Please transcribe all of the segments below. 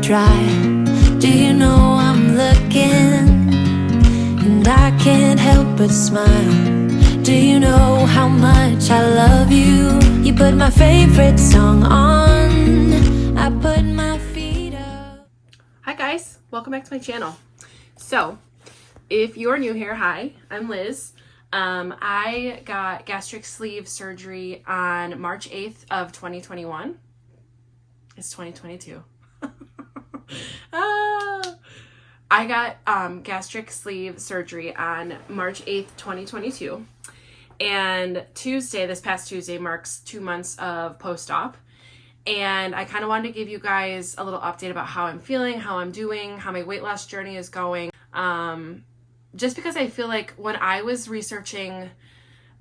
dry. Do you know I'm looking, and I can't help but smile. Do you know how much I love you? You put my favorite song on, I put my feet up. Hi guys, welcome back to my channel. So if you're new here, hi, I'm Liz. I got gastric sleeve surgery on March 8th of 2021. It's 2022. I got gastric sleeve surgery on March 8th, 2022. And this past Tuesday, marks 2 months of post-op. And I kind of wanted to give you guys a little update about how I'm feeling, how I'm doing, how my weight loss journey is going. Just because I feel like when I was researching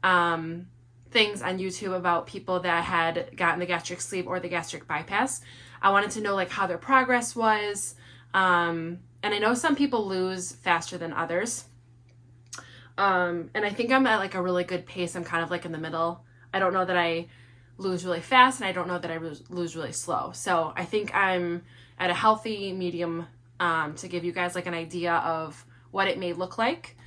things on YouTube about people that had gotten the gastric sleeve or the gastric bypass, I wanted to know like how their progress was. And I know some people lose faster than others. And I think I'm at like a really good pace. I'm kind of like in the middle. I don't know that I lose really fast, and I don't know that I lose really slow. So I think I'm at a healthy medium to give you guys like an idea of what it may look like.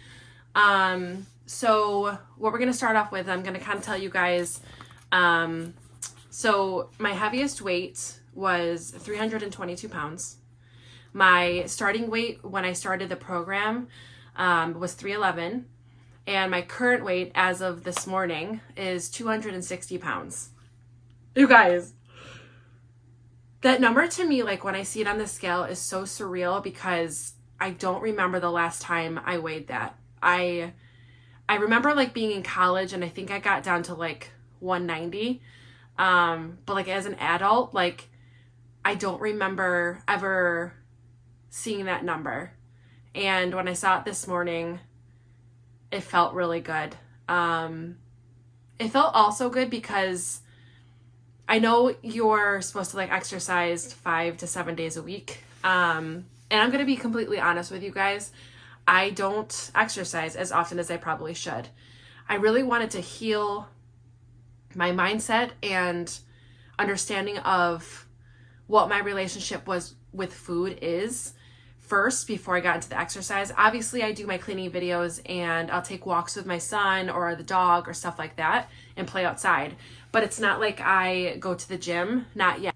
So what we're going to start off with, I'm going to kind of tell you guys. So my heaviest weight was 322 pounds. My starting weight when I started the program was 311. And my current weight as of this morning is 260 pounds. You guys, that number to me, like when I see it on the scale, is so surreal because I don't remember the last time I weighed that. I remember like being in college, and I think I got down to like 190. But like as an adult, like I don't remember ever seeing that number. And when I saw it this morning, it felt really good. It felt also good because I know you're supposed to like exercise 5 to 7 days a week. And I'm going to be completely honest with you guys. I don't exercise as often as I probably should. I really wanted to heal my mindset and understanding of what my relationship was with food is first before I got into the exercise. Obviously, I do my cleaning videos and I'll take walks with my son or the dog or stuff like that and play outside. But it's not like I go to the gym, not yet.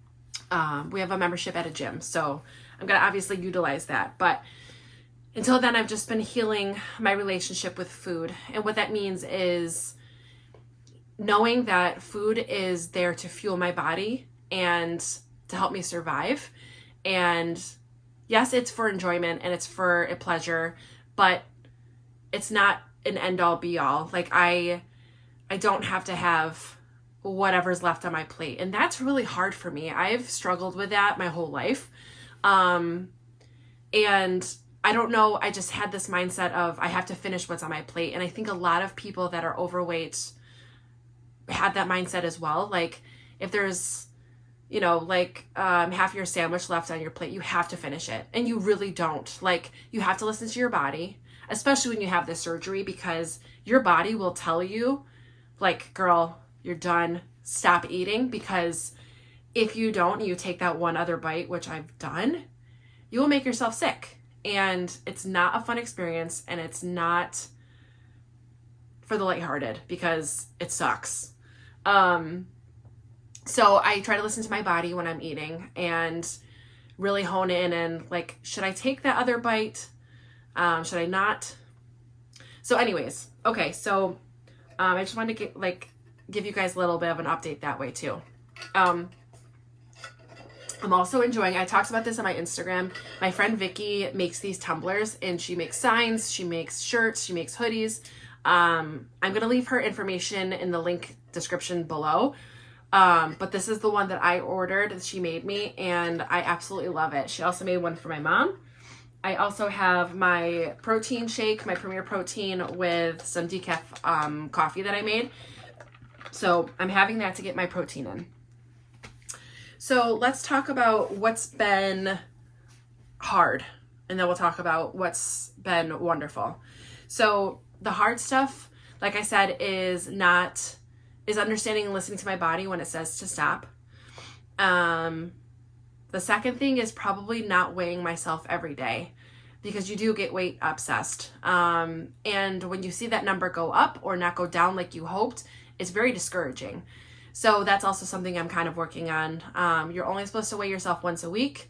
We have a membership at a gym, so I'm going to obviously utilize that. But until then, I've just been healing my relationship with food. And what that means is knowing that food is there to fuel my body and to help me survive. And yes, it's for enjoyment and it's for a pleasure, but it's not an end-all be-all. Like I don't have to have whatever's left on my plate. And that's really hard for me. I've struggled with that my whole life. And I don't know, I just had this mindset of I have to finish what's on my plate. And I think a lot of people that are overweight have that mindset as well. Like if there's, you know, like half your sandwich left on your plate, you have to finish it. And you really don't. Like you have to listen to your body, especially when you have this surgery, because your body will tell you like, girl, you're done, stop eating. Because if you don't, you take that one other bite, which I've done, you will make yourself sick. And it's not a fun experience, and it's not for the lighthearted because it sucks. So I try to listen to my body when I'm eating and really hone in and like, should I take that other bite? Should I not? So anyways, okay. So, I just wanted to give you guys a little bit of an update that way too. I'm also enjoying, I talked about this on my Instagram. My friend Vicki makes these tumblers, and she makes signs, she makes shirts, she makes hoodies. I'm going to leave her information in the link description below. But this is the one that I ordered that she made me, and I absolutely love it. She also made one for my mom. I also have my protein shake, my Premier Protein with some decaf coffee that I made. So I'm having that to get my protein in. So let's talk about what's been hard, and then we'll talk about what's been wonderful. So the hard stuff, like I said, is understanding and listening to my body when it says to stop. The second thing is probably not weighing myself every day, because you do get weight obsessed. And when you see that number go up or not go down like you hoped, it's very discouraging. So that's also something I'm kind of working on. You're only supposed to weigh yourself once a week.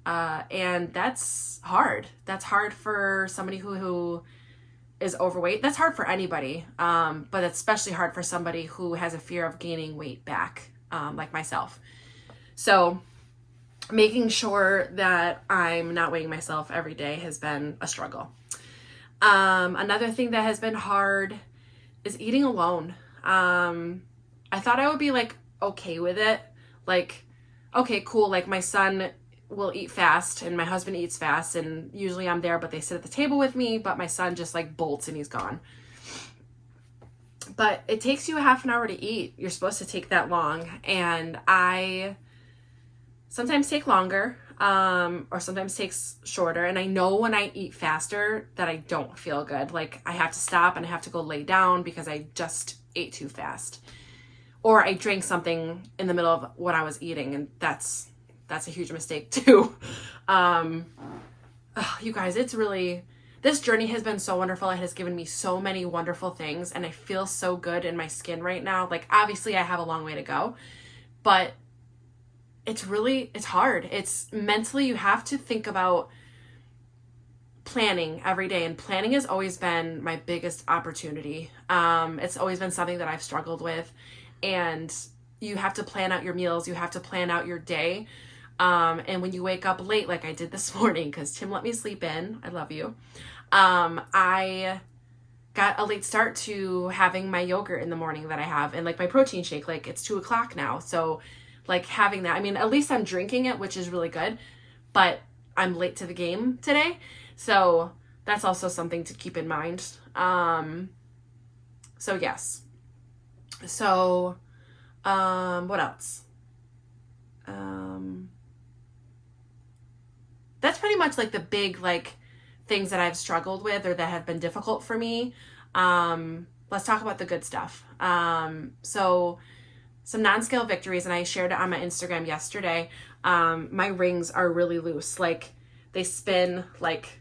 And that's hard. That's hard for somebody who is overweight. That's hard for anybody. But it's especially hard for somebody who has a fear of gaining weight back, like myself. So making sure that I'm not weighing myself every day has been a struggle. Another thing that has been hard is eating alone. I thought I would be like okay with it. Like, okay, cool. Like my son will eat fast and my husband eats fast, and usually I'm there, but they sit at the table with me, but my son just like bolts and he's gone. But it takes you a half an hour to eat. You're supposed to take that long. And I sometimes take longer, or sometimes takes shorter. And I know when I eat faster that I don't feel good. Like I have to stop and I have to go lay down because I just ate too fast. Or I drank something in the middle of what I was eating, and that's a huge mistake too. You guys, this journey has been so wonderful. It has given me so many wonderful things, and I feel so good in my skin right now. Like obviously I have a long way to go, but it's hard. It's mentally, you have to think about planning every day, and planning has always been my biggest opportunity. It's always been something that I've struggled with, and you have to plan out your meals. You have to plan out your day. And when you wake up late, like I did this morning, because Tim let me sleep in, I love you. I got a late start to having my yogurt in the morning that I have, and like my protein shake, like it's 2:00 now. So like having that, I mean, at least I'm drinking it, which is really good, but I'm late to the game today. So that's also something to keep in mind. So yes. So, what else? That's pretty much like the big, like things that I've struggled with or that have been difficult for me. Let's talk about the good stuff. So some non-scale victories, and I shared it on my Instagram yesterday. My rings are really loose. Like they spin like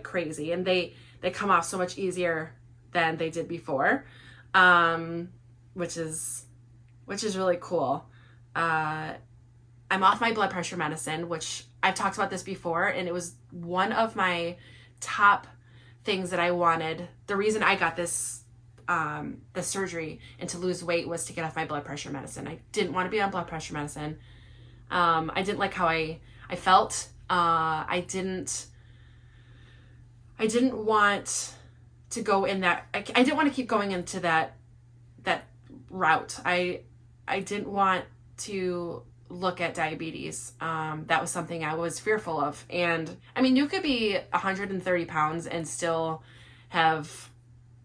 crazy, and they come off so much easier than they did before. Which is really cool. I'm off my blood pressure medicine, which I've talked about this before, and it was one of my top things that I wanted. The reason I got this surgery and to lose weight was to get off my blood pressure medicine. I didn't want to be on blood pressure medicine. I didn't like how I felt. I didn't want to go in that. I didn't want to keep going into that route. I didn't want to look at diabetes. That was something I was fearful of. And I mean, you could be 130 pounds and still have,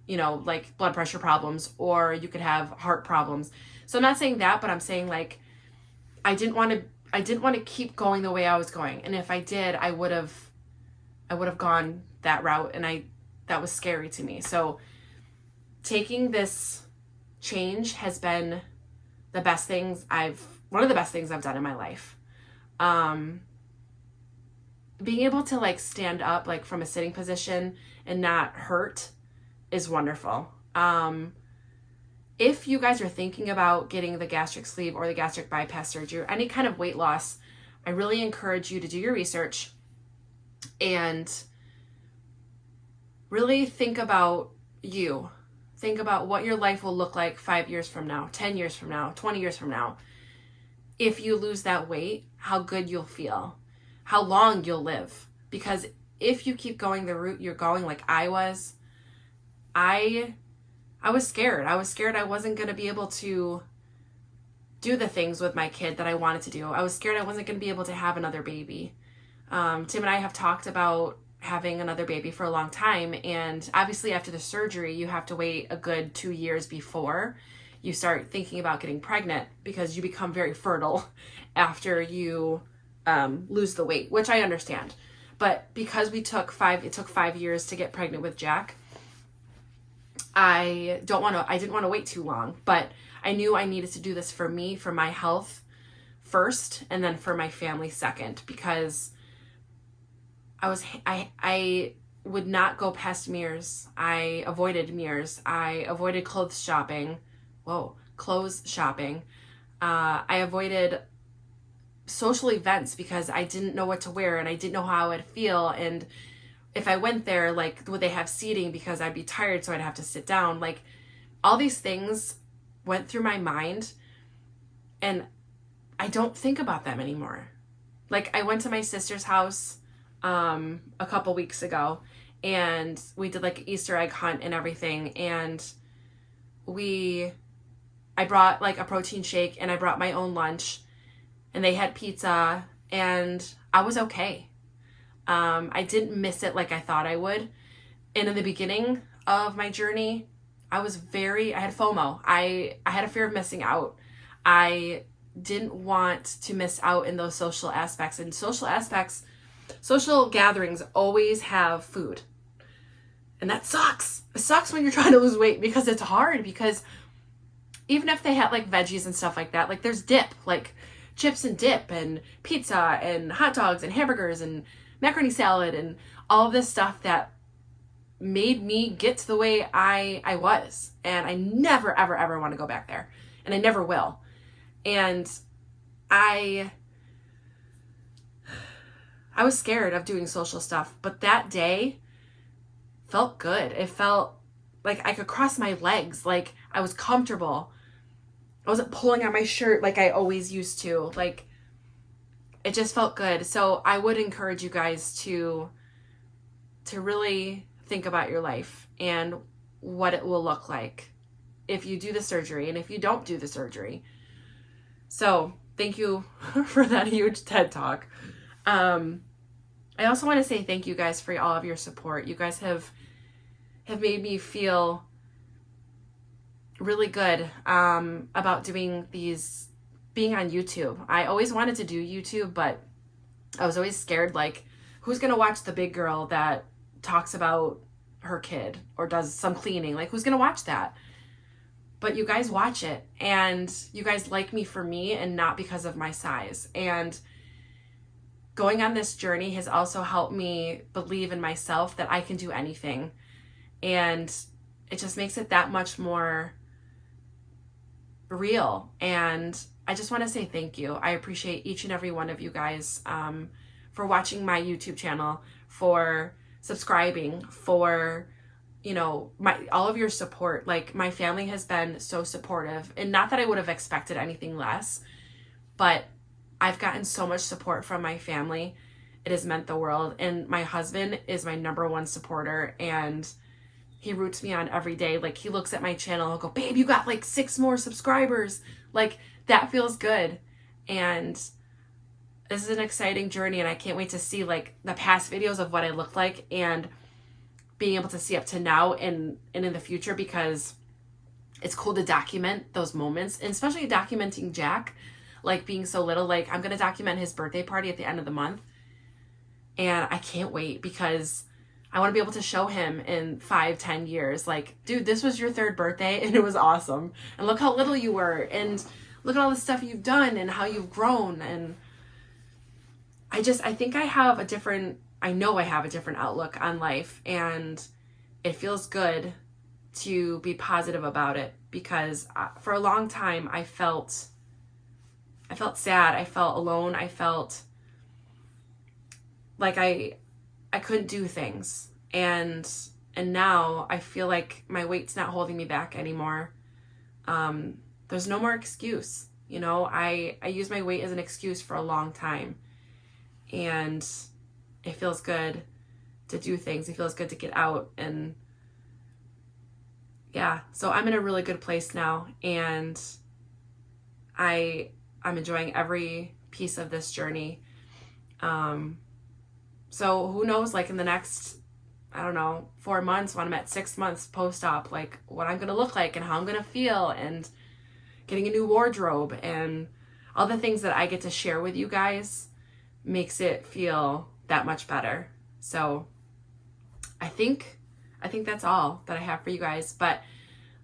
like blood pressure problems, or you could have heart problems. So I'm not saying that, but I'm saying like, I didn't want to keep going the way I was going. And if I did, I would have gone that route, and that was scary to me. So taking this change has been one of the best things I've done in my life. Being able to like stand up like from a sitting position and not hurt is wonderful. If you guys are thinking about getting the gastric sleeve or the gastric bypass surgery or any kind of weight loss, I really encourage you to do your research and really think about you. Think about what your life will look like 5 years from now, 10 years from now, 20 years from now. If you lose that weight, how good you'll feel, how long you'll live. Because if you keep going the route you're going, like I was scared. I was scared I wasn't going to be able to do the things with my kid that I wanted to do. I was scared I wasn't going to be able to have another baby. Tim and I have talked about having another baby for a long time, and obviously after the surgery you have to wait a good 2 years before you start thinking about getting pregnant, because you become very fertile after you lose the weight, which I understand. But because it took 5 years to get pregnant with Jack, I didn't want to wait too long, but I knew I needed to do this for me, for my health, first and then for my family second, because I would not go past mirrors. I avoided mirrors. I avoided clothes shopping. I avoided social events because I didn't know what to wear and I didn't know how I would feel. And if I went there, like, would they have seating because I'd be tired, so I'd have to sit down? Like, all these things went through my mind, and I don't think about them anymore. Like, I went to my sister's house a couple weeks ago, and we did like an Easter egg hunt and everything, and I brought like a protein shake and I brought my own lunch, and they had pizza, and I was okay. I didn't miss it like I thought I would. And in the beginning of my journey, I had FOMO. I had a fear of missing out. I didn't want to miss out in those social aspects. And social gatherings always have food. And that sucks. It sucks when you're trying to lose weight, because it's hard, because even if they had like veggies and stuff like that, like there's dip, like chips and dip and pizza and hot dogs and hamburgers and macaroni salad and all of this stuff that made me get to the way I was. And I never, ever, ever want to go back there. And I never will. And I was scared of doing social stuff, but that day felt good. It felt like I could cross my legs, like I was comfortable. I wasn't pulling on my shirt like I always used to. Like, it just felt good. So I would encourage you guys to really think about your life and what it will look like if you do the surgery and if you don't do the surgery. So thank you for that huge TED Talk. I also want to say thank you guys for all of your support. You guys have made me feel really good about being on YouTube. I always wanted to do YouTube, but I was always scared, like, who's going to watch the big girl that talks about her kid or does some cleaning? Like, who's going to watch that? But you guys watch it, and you guys like me for me and not because of my size. And going on this journey has also helped me believe in myself that I can do anything. And it just makes it that much more real. And I just want to say thank you. I appreciate each and every one of you guys for watching my YouTube channel, for subscribing, for, you know, all of your support. Like, my family has been so supportive, and not that I would have expected anything less, but I've gotten so much support from my family. It has meant the world. And my husband is my #1 supporter, and he roots me on every day. Like, he looks at my channel and go, babe, you got like 6 more subscribers. Like, that feels good. And this is an exciting journey, and I can't wait to see like the past videos of what I look like and being able to see up to now and in the future, because it's cool to document those moments, and especially documenting Jack, like being so little. Like, I'm going to document his birthday party at the end of the month, and I can't wait, because I want to be able to show him in 5-10 years, like, dude, this was your 3rd birthday and it was awesome. And look how little you were, and look at all the stuff you've done and how you've grown. And I think I have I know I have a different outlook on life, and it feels good to be positive about it, because for a long time I felt sad. I felt alone. I felt like I couldn't do things. And now I feel like my weight's not holding me back anymore. There's no more excuse. You know, I used my weight as an excuse for a long time, and it feels good to do things. It feels good to get out. And yeah, so I'm in a really good place now, and I'm enjoying every piece of this journey. So who knows, like in the next, I don't know, 4 months, when I'm at 6 months post-op, like what I'm going to look like and how I'm going to feel, and getting a new wardrobe and all the things that I get to share with you guys makes it feel that much better. So I think that's all that I have for you guys. But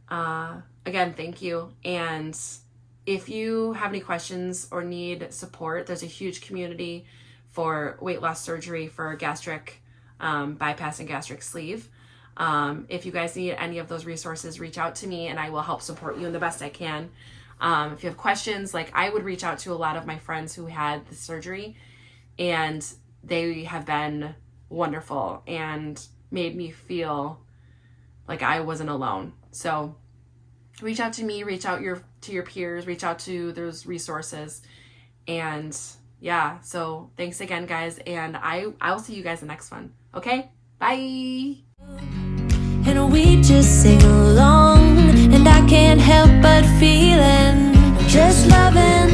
again, thank you. And if you have any questions or need support, there's a huge community for weight loss surgery for gastric bypass and gastric sleeve. If you guys need any of those resources, reach out to me and I will help support you in the best I can. If you have questions, like I would reach out to a lot of my friends who had the surgery, and they have been wonderful and made me feel like I wasn't alone. So reach out to me, reach out to your peers, reach out to those resources. And yeah, so thanks again, guys. And I'll see you guys in the next one. Okay, bye. And we just sing along, and I can't help but feeling just loving